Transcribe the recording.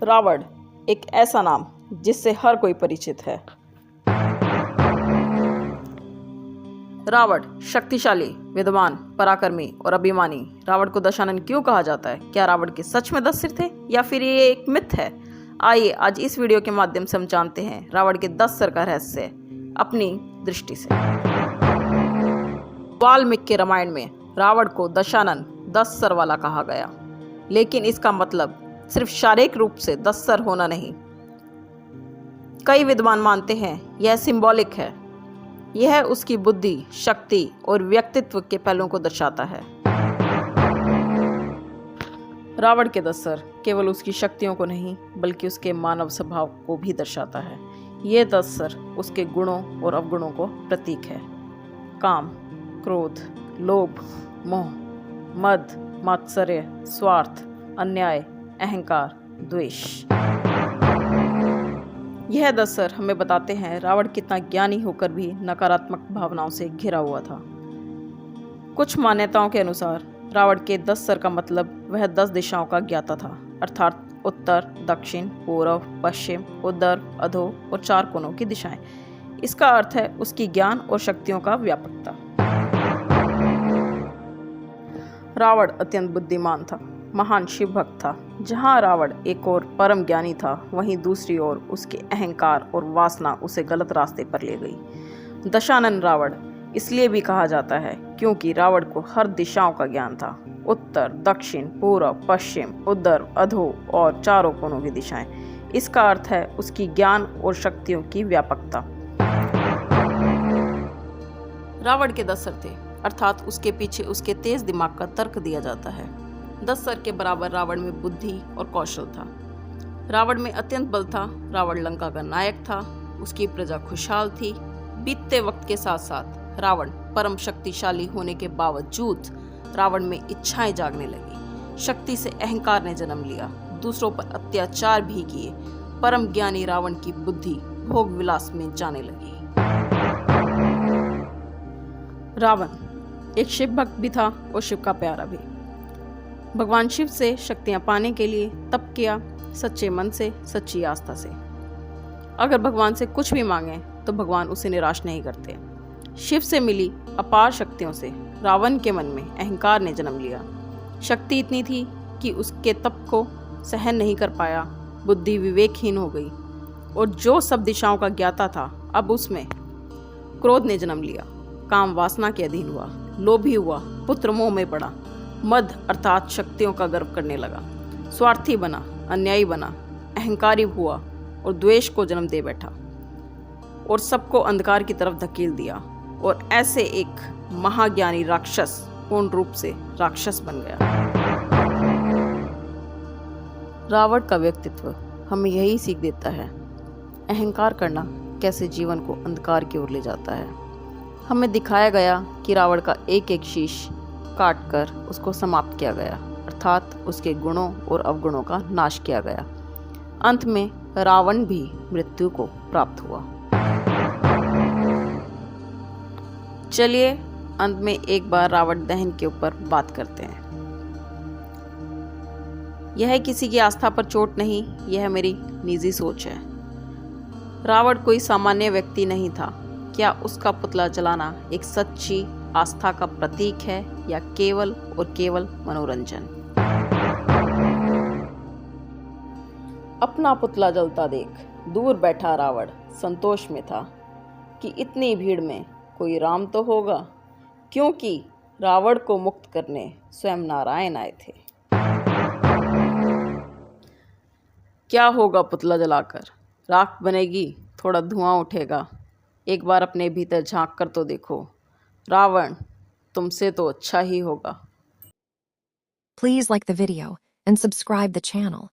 रावण एक ऐसा नाम जिससे हर कोई परिचित है। रावण शक्तिशाली, विद्वान, पराक्रमी और अभिमानी। रावण को दशानन क्यों कहा जाता है? क्या रावण के सच में 10 सिर थे या फिर ये एक मिथ है? आइए आज इस वीडियो के माध्यम से हम जानते हैं रावण के 10 सर का रहस्य अपनी दृष्टि से। वाल्मीकि रामायण में रावण को दशानन 10 सर वाला कहा गया, लेकिन इसका मतलब सिर्फ शारीरिक रूप से 10 सर होना नहीं। कई विद्वान मानते हैं यह सिंबॉलिक है। यह उसकी बुद्धि, शक्ति और व्यक्तित्व के पहलुओं को दर्शाता है। रावण के 10 सर केवल उसकी शक्तियों को नहीं बल्कि उसके मानव स्वभाव को भी दर्शाता है। ये 10 सर उसके गुणों और अवगुणों को प्रतीक है। काम, क्रोध, लोभ, मोह, मद, मात्सर्य, स्वार्थ, अन्याय, अहंकार, द्वेष। यह 10 सर हमें बताते हैं रावण कितना ज्ञानी होकर भी नकारात्मक भावनाओं से घिरा हुआ था। कुछ मान्यताओं के अनुसार रावण के 10 सर का मतलब वह 10 दिशाओं का ज्ञाता था, अर्थात उत्तर, दक्षिण, पूर्व, पश्चिम, उदर, अधो और 4 कोनों की दिशाएं। इसका अर्थ है उसकी ज्ञान और शक्तियों का व्यापकता। रावण अत्यंत बुद्धिमान था, महान शिव भक्त था। जहाँ रावण एक और परम ज्ञानी था, वहीं दूसरी ओर उसके अहंकार और वासना उसे गलत रास्ते पर ले गई। दशानन रावण इसलिए भी कहा जाता है क्योंकि रावण को हर दिशाओं का ज्ञान था। उत्तर, दक्षिण, पूर्व, पश्चिम, उदर, अधो और 4 कोनों की दिशाएं। इसका अर्थ है उसकी ज्ञान और शक्तियों की व्यापकता। रावण के 10 सर थे, अर्थात उसके पीछे उसके तेज दिमाग का तर्क दिया जाता है। 10 सर के बराबर रावण में बुद्धि और कौशल था। रावण में अत्यंत बल था। रावण लंका का नायक था। उसकी प्रजा खुशहाल थी। बीतते वक्त के साथ साथ रावण परम शक्तिशाली होने के बावजूद रावण में इच्छाएं जागने लगी। शक्ति से अहंकार ने जन्म लिया। दूसरों पर अत्याचार भी किए। परम ज्ञानी रावण की बुद्धि भोग विलास में जाने लगी। रावण एक शिव भक्त भी था और शिव का प्यारा भी। भगवान शिव से शक्तियां पाने के लिए तप किया, सच्चे मन से, सच्ची आस्था से। अगर भगवान से कुछ भी मांगे तो भगवान उसे निराश नहीं करते। शिव से मिली अपार शक्तियों से रावण के मन में अहंकार ने जन्म लिया। शक्ति इतनी थी कि उसके तप को सहन नहीं कर पाया। बुद्धि विवेकहीन हो गई और जो सब दिशाओं का ज्ञाता था, अब उसमें क्रोध ने जन्म लिया। काम वासना के अधीन हुआ, लोभी हुआ, पुत्र मोह में पड़ा, मद अर्थात शक्तियों का गर्व करने लगा, स्वार्थी बना, अन्यायी बना, अहंकारी हुआ और द्वेष को जन्म दे बैठा और सबको अंधकार की तरफ धकेल दिया और ऐसे एक महाज्ञानी राक्षस पूर्ण रूप से राक्षस बन गया। रावण का व्यक्तित्व हमें यही सीख देता है, अहंकार करना कैसे जीवन को अंधकार की ओर ले जाता है। हमें दिखाया गया कि रावण का एक एक शीश काटकर उसको समाप्त किया गया, अर्थात उसके गुणों और अवगुणों का नाश किया गया। अंत में रावण भी मृत्यु को प्राप्त हुआ। चलिए अंत में एक बार रावण दहन के ऊपर बात करते हैं। यह किसी की आस्था पर चोट नहीं, यह मेरी निजी सोच है। रावण कोई सामान्य व्यक्ति नहीं था। क्या उसका पुतला जलाना एक सच्ची आस्था का प्रतीक है या केवल और केवल मनोरंजन? अपना पुतला जलता देख दूर बैठा रावण संतोष में था कि इतनी भीड़ में कोई राम तो होगा, क्योंकि रावण को मुक्त करने स्वयं नारायण आए थे। क्या होगा पुतला जलाकर? राख बनेगी, थोड़ा धुआं उठेगा। एक बार अपने भीतर झांक कर तो देखो, रावण तुमसे तो अच्छा ही होगा। Please like the video and subscribe the channel.